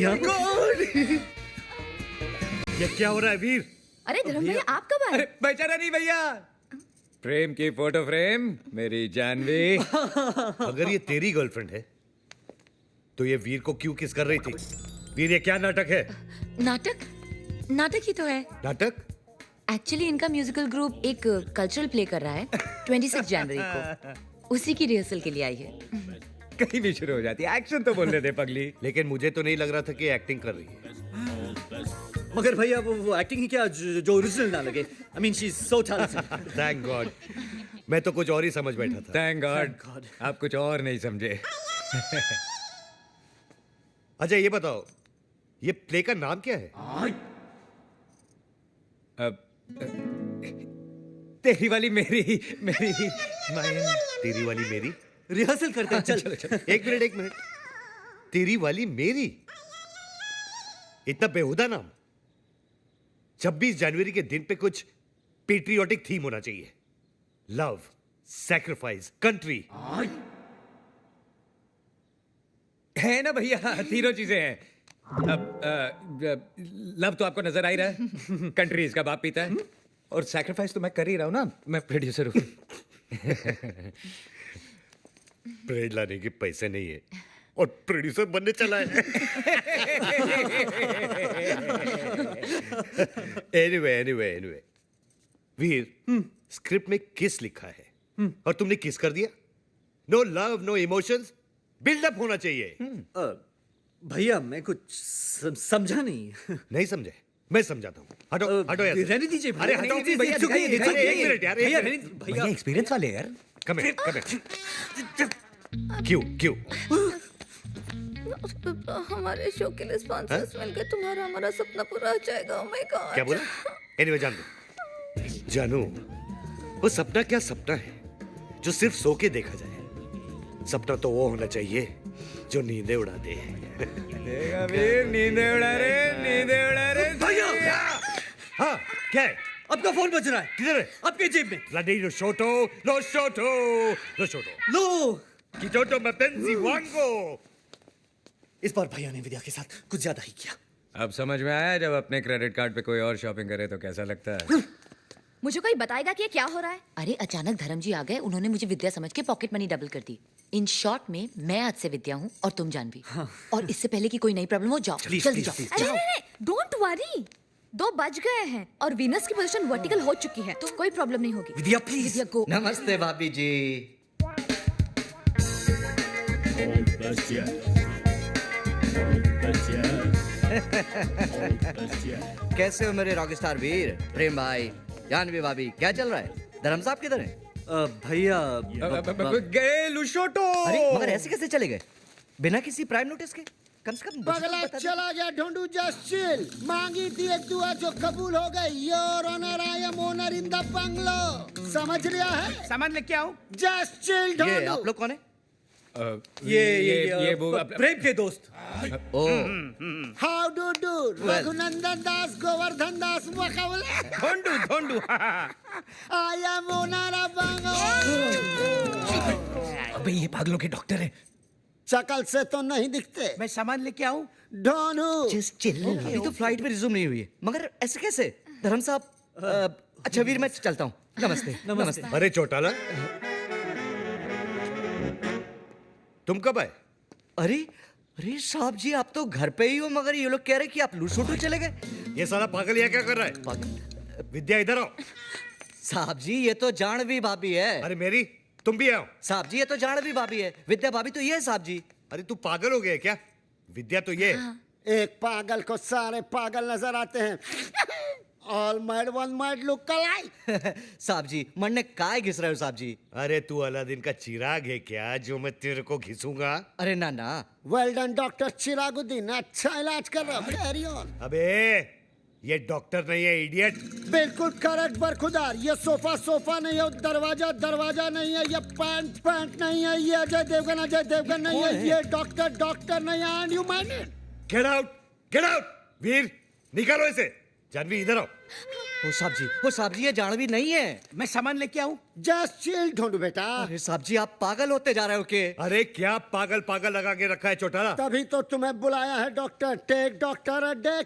ये क्या हो रहा है वीर? अरे धर्म भैया आप कब आए? अरे बेचारा नहीं भैया, प्रेम की फोटो फ्रेम मेरी जानवी। अगर ये तेरी गर्लफ्रेंड है तो ये वीर को क्यों किस कर रही थी? वीर, ये क्या नाटक है? नाटक ही तो है। नाटक? एक्चुअली इनका म्यूजिकल ग्रुप एक कल्चरल प्ले कर रहा है 26 जनवरी को, उसी की रिहर्सल के लिए आई है। कहीं भी शुरू हो जाती है, एक्शन तो बोलने दे पगली। लेकिन मुझे तो नहीं लग रहा था कि एक्टिंग कर रही है। मगर भैया वो एक्टिंग ही क्या जो ओरिजिनल ना लगे। I mean she is so talented. Thank God, मैं तो कुछ और ही समझ बैठा था। Thank God Thank God. आप कुछ और नहीं समझे। अच्छा ये बताओ, ये प्ले का नाम क्या है? अब तेरी वाली मेरी मेरी तेरी वाली मेरी? रिहर्सल करते हैं, चल। चलो चलो। एक मिनट। तेरी वाली मेरी? इतना बेहुदा नाम। 26 जनवरी के दिन पे कुछ पेट्रियोटिक थीम होना चाहिए। Love, sacrifice, country. है ना भैया, तीनों चीजें हैं। अब लव तो आपको नजर आ ही रहा है, कंट्री इसका बाप पीता है, और सैक्रिफाइस तो मैं कर ही रहा हूं ना, मैं प्रोड्यूसर हूं। ब्रेड लाने के पैसे नहीं है और प्रोड्यूसर बनने चला है। एनीवे वीर, स्क्रिप्ट में किस लिखा है और तुमने किस कर दिया? No love, no emotions, buildup होना चाहिए। भैया मैं कुछ समझा नहीं। नहीं समझे? मैं समझाता हूँ। हटो यार। रहने दीजिए अरे हटो भैया, एक मिनट यार, भैया एक मिनट। भैया एक्सपीरियंस वाले यार। Come here. क्यों? हमारे शो के लिए स्पॉन्सर्स मिलकर तुम्हारा हमारा सपना पूरा हो जाएगा। Oh my God. क्या बोला? एनीवे जानू, वो सपना क्या सपना है जो सिर्फ सो के देखा जाए। सपना तो वो होना चाहिए जो नींदें उड़ा दे। देखा वीर, नींदे उड़ा रे। भैया हाँ, क्या है? आपका फोन बज रहा है। किधर है? आपके जेब में। Bloody lo shoto. लो। Kitoto mapenzi wango. इस बार भैया ने विद्या के साथ कुछ ज्यादा ही किया। अब समझ में आया, जब अपने क्रेडिट कार्ड पे कोई और शॉपिंग करे तो कैसा लगता है। मुझे कोई बताएगा कि ये क्या हो रहा है? अरे अचानक धर्म जी आ गए, उन्होंने मुझे विद्या समझ के पॉकेट मनी डबल कर दी। इन शॉर्ट में मैं आज से विद्या हूँ और तुम जानवी। और इससे पहले कि कोई नई प्रॉब्लम हो, जाओ जल्दी जाओ। डोंट वरी, 2 बज गए हैं और वीनस की पोजीशन वर्टिकल हो चुकी है, तो कोई प्रॉब्लम नहीं होगी। विद्या प्लीज। विद्या गो। नमस्ते भाभी जी। कैसे हो मेरे रॉकस्टार वीर? प्रेम भाई, जानवी भाभी, क्या चल रहा है? धर्म साहब किधर है? भैया गए लुशोटो। अरे मगर ऐसे कैसे चले गए बिना किसी प्राइम नोटिस के? कम से कम पगला चला गया ढूंढू। Just chill. मांगी थी एक दुआ जो कबूल हो गई। Your honour, I am owner in the bungalow. समझ लिया है? सामान लेके आओ। जस्ट चिल ये ढूंढू। आप लोग कौन है? ये वो प्रेम के दोस्त। ओ हाउ डू डू? रघुनंदन दास, गोवर्धन दास, मुकाबले। ढोंडू। आई एम ओनर ऑफ बंगलो। अबे ये पागलों के डॉक्टर हैं। शकल से तो नहीं दिखते। मैं सामान लेके आऊं? ढूंढू। Just chill. अभी तो फ्लाइट में रिज्यूम नहीं हुई है, मगर ऐसे कैसे? धर्म साहब अच्छा वीर, मैं चलता हूँ। नमस्ते। अरे चौटाला, तुम कब आए? अरे साहब जी, आप तो घर पे ही हो, मगर ये लोग कह रहे कि आप लूसोटो चले गए। ये साला पागल यहाँ क्या कर रहा है? विद्या इधर आओ। साहब जी ये तो जानवी भाभी है। अरे मेरी, तुम भी आओ। साहब जी ये तो जानवी भाभी है, विद्या भाभी तो ये है साहब जी। अरे तू पागल हो गया क्या? विद्या तो ये है। एक पागल को सारे पागल नजर आते हैं। All mad one mad look alike. साहब जी मरने काय घिस रहे हो साहब जी? अरे तू अलादीन का चिराग है क्या जो मैं तेरे को घिसूंगा? अरे ना वेल डन डॉक्टर चिरागुद्दीन, अच्छा इलाज कर रहा। Carry on. अबे ये डॉक्टर नहीं है, इडियट। बिल्कुल करेक्ट बरखुदार। ये सोफा नहीं है, दरवाजा नहीं है, ये पैंट नहीं है, ये अजय देवगन नहीं है, ये डॉक्टर नहीं है। And you mind it? Get out Veer, निकालो इसे। जानवी इधर आओ। वो साहब जी ये जानवी नहीं है। मैं सामान लेके आऊं? जस्ट चिल ढूंढू बेटा। अरे साहब जी आप पागल होते जा रहे हो के? अरे क्या पागल पागल लगा के रखा है चौटाला? तभी तो तुम्हें बुलाया है doctor. Take doctor a day